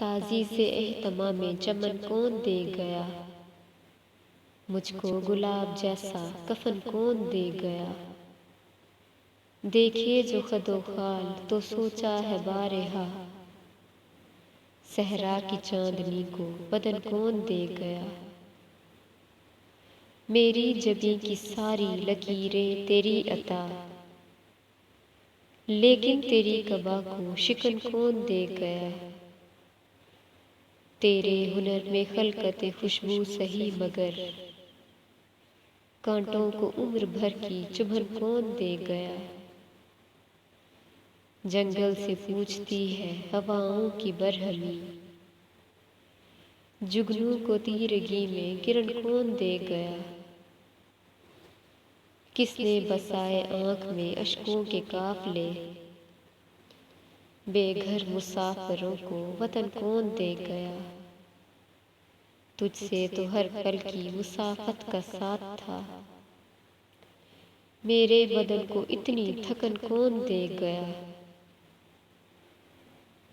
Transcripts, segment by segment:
تازی سے اہتمام میں چمن کون دے گیا، مجھ کو گلاب جیسا کفن کون دے گیا۔ دیکھیے جو خد و خال تو سوچا ہے بارہا، صحرا کی چاندنی کو بدن کون دے گیا۔ میری جبیں کی ساری لکیریں تیری عطا، لیکن تیری قبا کو شکن کون دے گیا۔ تیرے ہنر میں خلقت خوشبو سہی مگر، کانٹوں کو عمر بھر کی چبھن کون دے گیا۔ جنگل سے پوچھتی ہے ہواؤں کی برہمی، جگنو کو تیرگی میں کرن کون دے گیا۔ کس نے بسائے آنکھ میں اشکوں کے قافلے، بے گھر مسافروں کو وطن کون دے گیا۔ تجھ سے تو ہر پل کی مسافت کا ساتھ تھا، میرے بدن کو اتنی تھکن کون دے گیا۔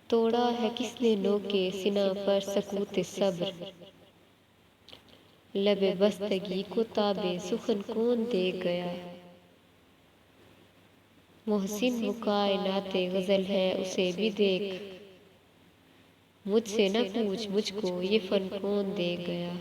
توڑا ہے کس نے نوکے سینہ پر سکوت صبر، لب بستگی کو تاب سخن کون دے گیا۔ محسن وہ کائنات غزل ہے اسے بھی دیکھ، مجھ سے نہ پوچھ مجھ کو یہ فن کون دے گیا۔